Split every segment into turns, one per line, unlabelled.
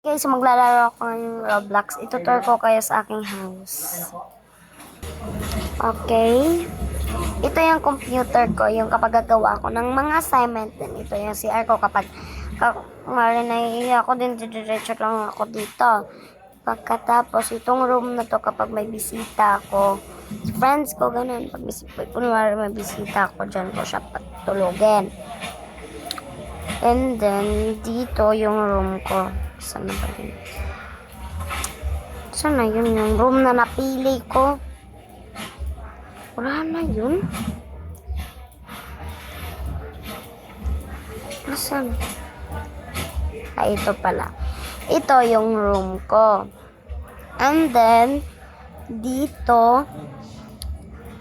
Guys, maglalaro ako ng Roblox. Itutur ko kayo sa aking house. Okay. Ito yung computer ko, yung kapag gagawa ako ng mga assignment din. Ito yung CR ko kapag naiiya ako din, diretso lang ako dito. Pagkatapos, itong room na to kapag may bisita ako, friends ko, ganun. Pag may bisita ako, dyan ko siya patulogin. And then, dito yung room ko. Saan na ba yun? Saan na yun? Yung room na napili ko. Wala na yun. Nasaan? Ito pala. Ito yung room ko. And then, dito,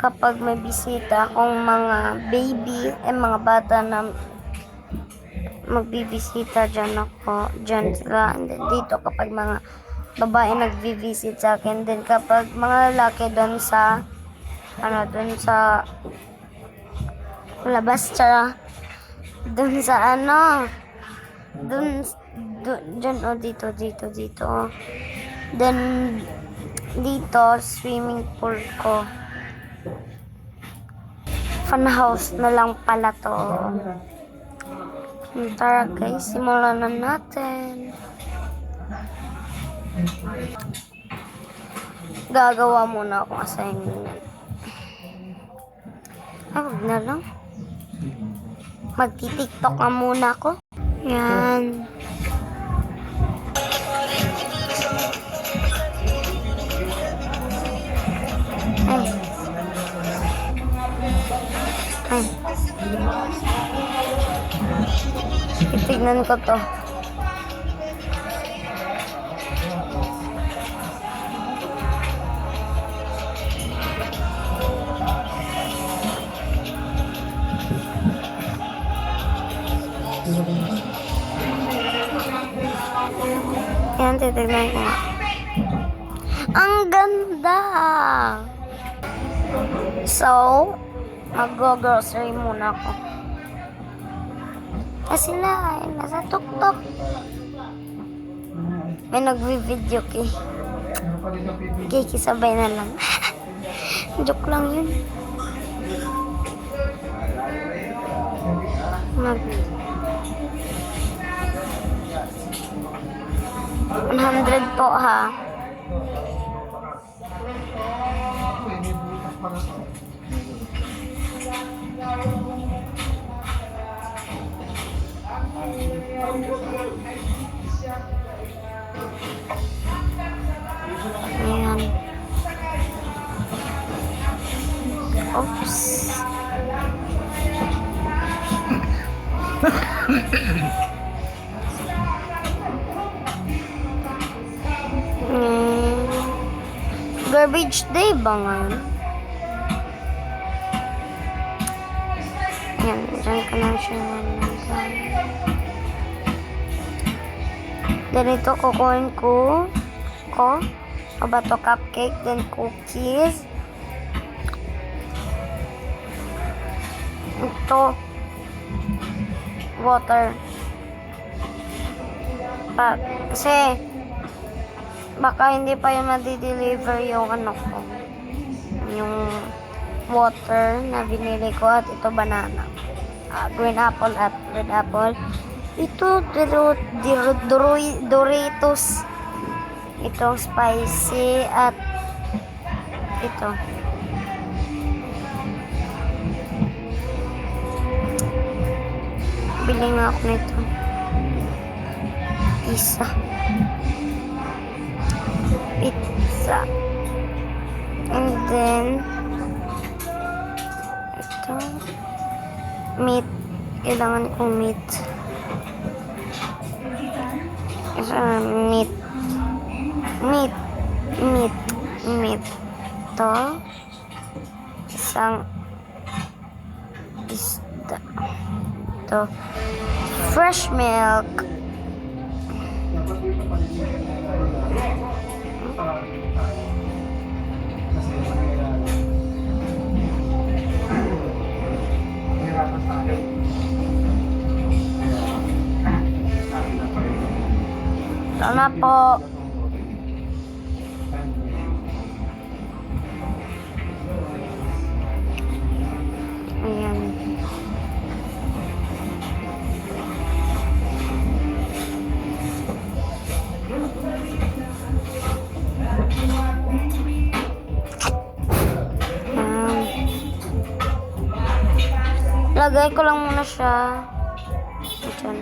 kapag may bisita akong mga baby, mga bata na magbibisita dyan ako, dyan sila. And then dito kapag mga babae nagbi-visit sa akin, then kapag mga lalaki doon sa doon sa labas, doon sa doon dyan dito then dito swimming pool ko. Fun house na lang pala to. Tara guys, simulan na natin. Gagawa muna akong assignment. Wag na lang. Magti-tiktok na muna ako. Yan. Ay. Tignan ko to. Yan, titignan ko nga. Ang ganda! So, mag-grocery muna ako. Kasi sila ay nasa tuktok. May nagvi-video kay. Kisabay na lang. Joke lang yun. 100 po ha. Ayan. Oops. Garbage day ba ngayon? Ayan, dyan ka lang siya. Ganito kukunin ko ba to cupcake, then cookies. Ito water kasi baka hindi pa yung madi-deliver yung ko, yung water na binili ko, at ito banana, green apple at red apple. Ito Doritos, ito spicy, at ito bili nga ako nito, pizza, and then ito meat, kailangan kong meat, meat to isang isda, to fresh milk, Ito na po. Ayan. Lagay ko lang muna siya. Diyan.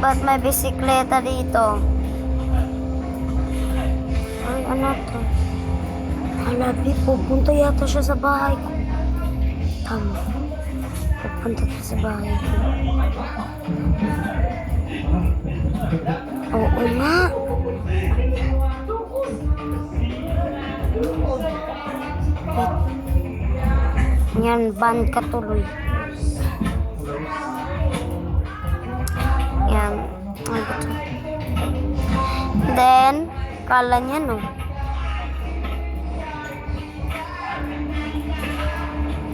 Ba't may bisikleta dito? Ay, ano to? Halabi, pupunta yata siya sa bahay ko. Tama. Pupunta siya sa bahay ko. Oo nga. Wait. Yan, ban ka tuloy. Yan. Ano ba ito? Then, kala niya no.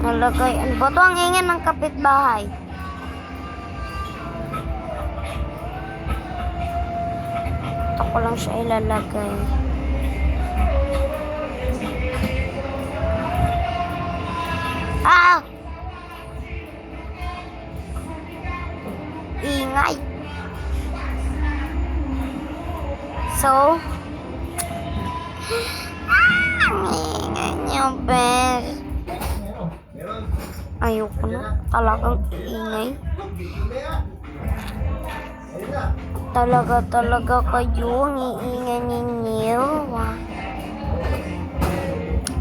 Nalagay. Ano ba ito? Ang ingin ng kapitbahay. Ito ko lang siya ilalagay. Ah! Ingay. So, ang ingay niyo, bes. Ayoko na. Talagang ingay. Talaga kayo. Ang iingay ninyo.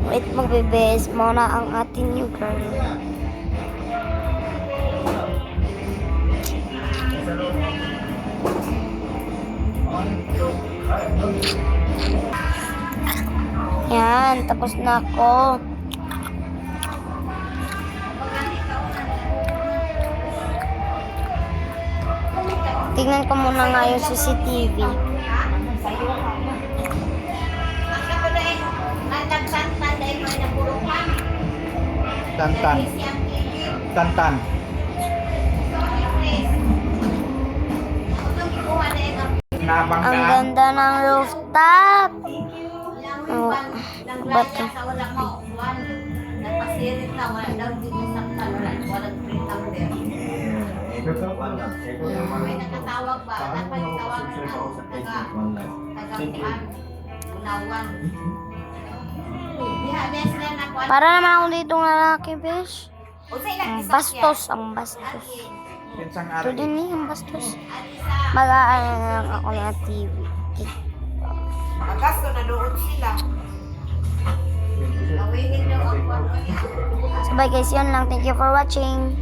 Wait, magbibes muna ang ating new girl. Yan, tapos na ako. Tingnan ko muna nga yung CCTV.
Tantan. Tantan.
Ang ganda ng rooftop. Oh, ba't ito?
May nakatawag ba? Dapat tawagan ng taga-unawan.
Para naman ako dito ng lalaki, besh. Ang bastos, ang bastos.
Pinsang
Ito
ari.
din eh, ang bastos. Mag-aano na lang ako ng TV.
Magasto na doon sila. Gawin nyo ang
So bye guys, yun lang. Thank you for watching.